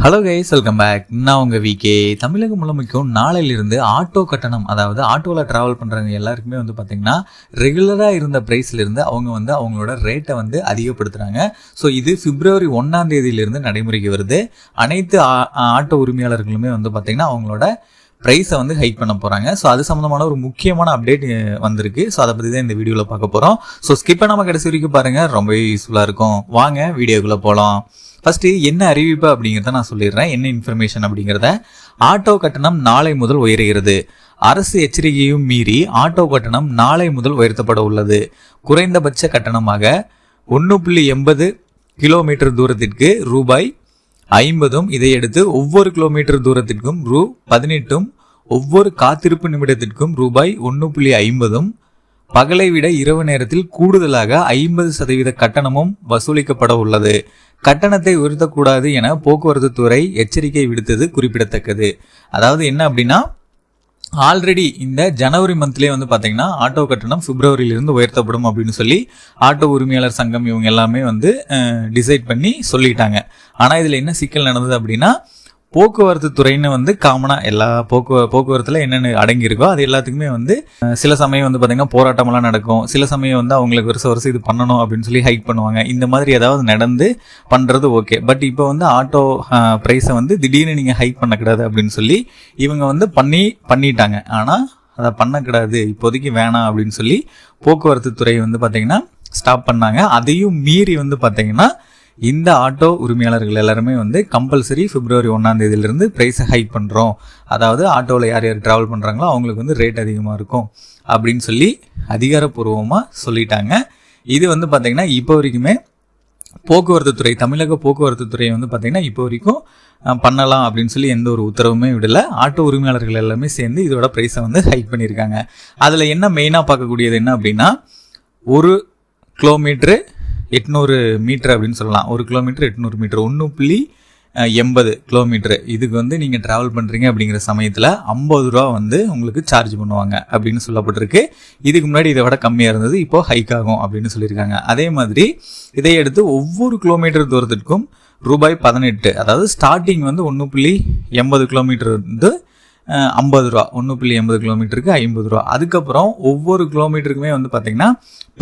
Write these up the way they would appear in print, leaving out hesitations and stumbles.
Hello guys, welcome back. நான் உங்கள் VK. தமிழகம் முழுமைக்கும் நாளையிலிருந்து ஆட்டோ கட்டணம், அதாவது ஆட்டோவில் ட்ராவல் பண்ணுறவங்க எல்லாருக்குமே வந்து பார்த்திங்கன்னா ரெகுலராக இருந்த ப்ரைஸ்லேருந்து அவங்க அவங்களோட ரேட்டை அதிகப்படுத்துகிறாங்க. ஸோ இது February 1 நடைமுறைக்கு வருது. அனைத்து ஆட்டோ உரிமையாளர்களுமே பார்த்திங்கன்னா அவங்களோட ப்ரைஸை ஹைக் பண்ண போகிறாங்க. ஸோ அது சம்மந்தமான ஒரு முக்கியமான அப்டேட் வந்திருக்கு. ஸோ அதை பற்றி தான் இந்த வீடியோவில் பார்க்க போகிறோம். ஸோ ஸ்கிப் பண்ணாமல் கடைசி வரைக்கும் பாருங்கள், ரொம்பவே யூஸ்ஃபுல்லாக இருக்கும். வாங்க வீடியோக்குள்ளே போகலாம். ஃபர்ஸ்ட் என்ன அறிவிப்பு அப்படிங்கிறத நான் சொல்லிடுறேன். என்ன இன்ஃபர்மேஷன் அப்படிங்கிறத. ஆட்டோ கட்டணம் நாளை முதல் உயர்கிறது. அரசு எச்சரிக்கையும் மீறி ஆட்டோ கட்டணம் நாளை முதல் உயர்த்தப்பட உள்ளது. குறைந்தபட்ச கட்டணமாக 1.80 கிலோமீட்டர் தூரத்திற்கு ரூபாய் 50, இதையடுத்து ஒவ்வொரு கிலோமீட்டர் தூரத்திற்கும் ரூ. 18, ஒவ்வொரு காத்திருப்பு நிமிடத்திற்கும் ரூபாய் 1.50, பகலை விட இரவு நேரத்தில் கூடுதலாக 50% கட்டணமும் வசூலிக்கப்பட உள்ளது. கட்டணத்தை உயர்த்தக்கூடாது என போக்குவரத்து துறை எச்சரிக்கை விடுத்தது குறிப்பிடத்தக்கது. அதாவது என்ன அப்படின்னா, ஆல்ரெடி இந்த ஜனவரி மந்த்லேயே பார்த்தீங்கன்னா ஆட்டோ கட்டணம் பிப்ரவரியிலிருந்து உயர்த்தப்படும் அப்படின்னு சொல்லி ஆட்டோ உரிமையாளர் சங்கம் இவங்க எல்லாமே டிசைட் பண்ணி சொல்லிட்டாங்க. ஆனால் இதில் என்ன சிக்கல் நடந்தது அப்படின்னா, போக்குவரத்து துறைன்னு காமனாக எல்லா போக்குவரத்தில் என்னென்ன அடங்கியிருக்கோ அது எல்லாத்துக்குமே சில சமயம் பார்த்தீங்கன்னா போராட்டமெல்லாம் நடக்கும். சில சமயம் அவங்களுக்கு வருஷம் இது பண்ணணும் அப்படின்னு சொல்லி ஹைக் பண்ணுவாங்க. இந்த மாதிரி ஏதாவது நடந்து பண்ணுறது ஓகே. பட் இப்போ ஆட்டோ ப்ரைஸை திடீர்னு நீங்கள் ஹைக் பண்ணக்கூடாது அப்படின்னு சொல்லி இவங்க பண்ணிட்டாங்க. ஆனால் அதை பண்ணக்கூடாது, இப்போதைக்கு வேணாம் அப்படின்னு சொல்லி போக்குவரத்து துறை பார்த்தீங்கன்னா ஸ்டாப் பண்ணாங்க. அதையும் மீறி பார்த்தீங்கன்னா இந்த ஆட்டோ உரிமையாளர்கள் எல்லாருமே கம்பல்சரி February 1 ப்ரைஸை ஹைக் பண்ணுறோம். அதாவது ஆட்டோவில் யார் யார் ட்ராவல் பண்ணுறாங்களோ அவங்களுக்கு ரேட் அதிகமாக இருக்கும் அப்படின்னு சொல்லி அதிகாரப்பூர்வமாக சொல்லிட்டாங்க. இது பார்த்தீங்கன்னா இப்போ வரைக்குமே போக்குவரத்து துறை, தமிழக போக்குவரத்து துறை பார்த்தீங்கன்னா இப்போ வரைக்கும் பண்ணலாம் அப்படின்னு சொல்லி எந்த ஒரு உத்தரவுமே விடலை. ஆட்டோ உரிமையாளர்கள் எல்லாமே சேர்ந்து இதோட ப்ரைஸை ஹைக் பண்ணியிருக்காங்க. அதில் என்ன மெயினாக பார்க்கக்கூடியது என்ன அப்படின்னா, 1 கிலோமீட்ரு 800 மீட்டர் அப்படின்னு சொல்லலாம். 1 கிலோமீட்டர் 800 மீட்டர், 1.80 கிலோமீட்டர். இதுக்கு நீங்கள் ட்ராவல் பண்ணுறீங்க அப்படிங்கிற சமயத்தில் 50 ரூபா உங்களுக்கு சார்ஜ் பண்ணுவாங்க அப்படின்னு சொல்லப்பட்டிருக்கு. இதுக்கு முன்னாடி இதை விட கம்மியாக இருந்தது, இப்போ ஹைக் ஆகும் அப்படின்னு சொல்லியிருக்காங்க. அதே மாதிரி இதையடுத்து ஒவ்வொரு கிலோமீட்டர் தூரத்திற்கும் ரூபாய் 18, அதாவது ஸ்டார்டிங் 1.80 கிலோமீட்டர் 50 ரூபா, 1.80 கிலோமீட்டருக்கு 50 ரூபா. அதுக்கப்புறம் ஒவ்வொரு கிலோமீட்டருக்குமே பார்த்தீங்கன்னா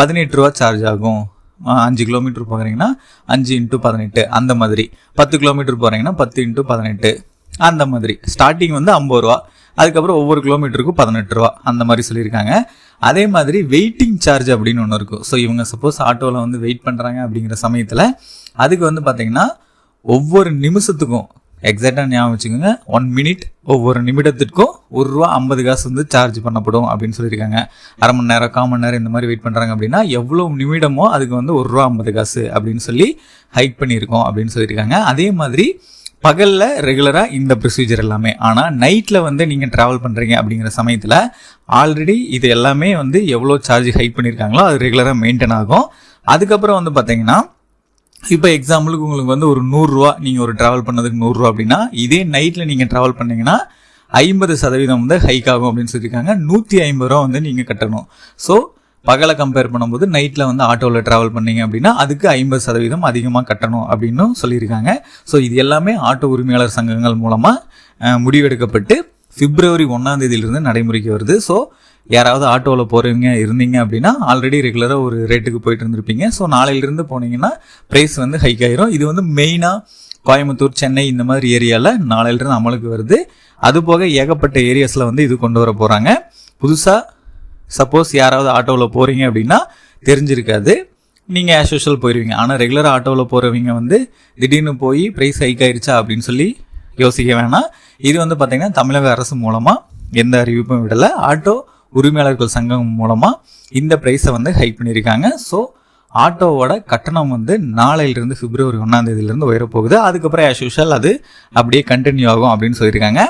18 ரூபா சார்ஜ் ஆகும். 5 கிலோமீட்டர் போகிறீங்கன்னா 5 × 18 அந்த மாதிரி, 10 கிலோமீட்டர் போகிறீங்கன்னா 10 × 18 அந்த மாதிரி. ஸ்டார்டிங் 50 ரூபா, அதுக்கப்புறம் ஒவ்வொரு கிலோமீட்டருக்கும் 18 ரூபா அந்த மாதிரி சொல்லியிருக்காங்க. அதே மாதிரி வெயிட்டிங் சார்ஜ் அப்படின்னு ஒன்று இருக்கும். ஸோ இவங்க சப்போஸ் ஆட்டோவில் வெயிட் பண்ணுறாங்க அப்படிங்கிற சமயத்தில் அதுக்கு பார்த்தீங்கன்னா ஒவ்வொரு நிமிஷத்துக்கும் எக்ஸாக்டாக ஞாபகம் வச்சுக்கோங்க, 1 மினிட், ஒவ்வொரு நிமிடத்திற்கும் ₹1.50 சார்ஜ் பண்ணப்படும் அப்படின்னு சொல்லியிருக்காங்க. அரை மணி நேரம், 1/4 மணி நேரம் இந்த மாதிரி வெயிட் பண்ணுறாங்க அப்படின்னா எவ்வளோ நிமிடமோ அதுக்கு ₹1.50 அப்படின்னு சொல்லி ஹைக் பண்ணியிருக்கோம் அப்படின்னு சொல்லியிருக்காங்க. அதே மாதிரி பகலில் ரெகுலராக இந்த ப்ரொசீஜர் எல்லாமே. ஆனால் நைட்டில் நீங்கள் ட்ராவல் பண்ணுறீங்க அப்படிங்கிற சமயத்தில் ஆல்ரெடி இது எல்லாமே எவ்வளோ சார்ஜ் ஹைக் பண்ணியிருக்காங்களோ அது ரெகுலராக மெயின்டைன் ஆகும். அதுக்கப்புறம் பார்த்தீங்கன்னா இப்போ எக்ஸாம்பிளுக்கு உங்களுக்கு ஒரு 100 ரூபா, நீங்கள் ஒரு ட்ராவல் பண்ணதுக்கு 100 ரூபா அப்படின்னா, இதே நைட்டில் நீங்கள் ட்ராவல் பண்ணீங்கன்னா 50% ஹைக் ஆகும் அப்படின்னு சொல்லியிருக்காங்க. 150 ரூபா நீங்கள் கட்டணும். ஸோ பகலை கம்பேர் பண்ணும்போது நைட்டில் ஆட்டோவில் ட்ராவல் பண்ணீங்க அப்படின்னா அதுக்கு 50% அதிகமாக கட்டணும் அப்படின்னு சொல்லியிருக்காங்க. ஸோ இது எல்லாமே ஆட்டோ உரிமையாளர் சங்கங்கள் மூலமாக முடிவெடுக்கப்பட்டு February 1 நடைமுறைக்கு வருது. ஸோ யாராவது ஆட்டோவில் போகிறவங்க இருந்தீங்க அப்படின்னா ஆல்ரெடி ரெகுலராக ஒரு ரேட்டுக்கு போயிட்டு இருந்திருப்பீங்க. ஸோ நாளையிலிருந்து போனீங்கன்னா ப்ரைஸ் ஹைக் ஆயிரும். இது மெயினாக கோயம்புத்தூர், சென்னை இந்த மாதிரி ஏரியாவில் நாளையிலிருந்து அமலுக்கு வருது. அதுபோக ஏகப்பட்ட ஏரியாஸில் இது கொண்டு வர போகிறாங்க. புதுசாக சப்போஸ் யாராவது ஆட்டோவில் போகிறீங்க அப்படின்னா தெரிஞ்சிருக்காது, நீங்கள் ஆஸ் யூஷுவல் போயிடுவீங்க. ஆனால் ரெகுலராக ஆட்டோவில் போகிறவங்க திடீர்னு போய் ப்ரைஸ் ஹைக் ஆயிடுச்சா அப்படின்னு சொல்லி யோசிக்க வேணாம். இது பார்த்தீங்கன்னா தமிழக அரசு மூலமாக எந்த அறிவிப்பும் விடலை. ஆட்டோ உரிமையாளர்கள் சங்கம் மூலமாக இந்த ப்ரைஸை ஹைக் பண்ணியிருக்காங்க. ஸோ ஆட்டோவோட கட்டணம் நாளையிலிருந்து February 1 உயரப்போகுது. அதுக்கப்புறம் ஆஸ் யூஷுவல் அது அப்படியே கண்டினியூ ஆகும் அப்படின்னு சொல்லியிருக்காங்க.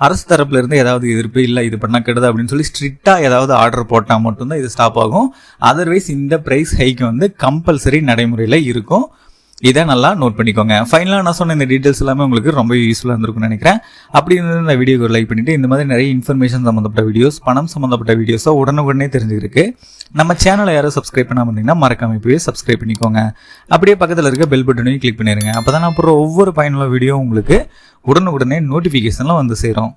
அரசு தரப்புலேருந்து ஏதாவது எதிர்ப்பு இல்லை இது பண்ண கெடுது அப்படின்னு சொல்லி ஸ்ட்ரிக்டாக ஏதாவது ஆர்டர் போட்டால் மட்டும்தான் இது ஸ்டாப் ஆகும். அதர்வைஸ் இந்த ப்ரைஸ் ஹைக் கம்பல்சரி நடைமுறையில் இருக்கும். இதை நல்லா நோட் பண்ணிக்கோங்க. ஃபைனலாக நான் சொன்ன இந்த டீட்டெயில்ஸ் எல்லாமே உங்களுக்கு ரொம்ப யூஸ்ஃபுல்லாக இருந்திருக்கும்னு நினைக்கிறேன். அப்படி இருந்தது இந்த வீடியோக்கு லைக் பண்ணிட்டு இந்த மாதிரி நிறைய இன்ஃபர்மேஷன் சம்மந்தப்பட்ட வீடியோஸ், பணம் சம்மந்தப்பட்ட வீடியோஸை உடனுக்குடனே தெரிஞ்சுக்கிறதுக்கு நம்ம சேனலை யாரும் சப்ஸ்கிரைப் பண்ணாமல் இருந்தீங்கன்னா மறக்காம இப்போவே சப்ஸ்கிரைப் பண்ணிக்கோங்க. அப்படியே பக்கத்தில் இருக்க பெல் பட்டனையும் கிளிக் பண்ணிடுங்க. அப்போ தான் நான் அப்புறம் ஒவ்வொரு பயனுள்ள வீடியோ உங்களுக்கு உடனுக்குடனே நோட்டிஃபிகேஷன்லாம் வந்து சேரும்.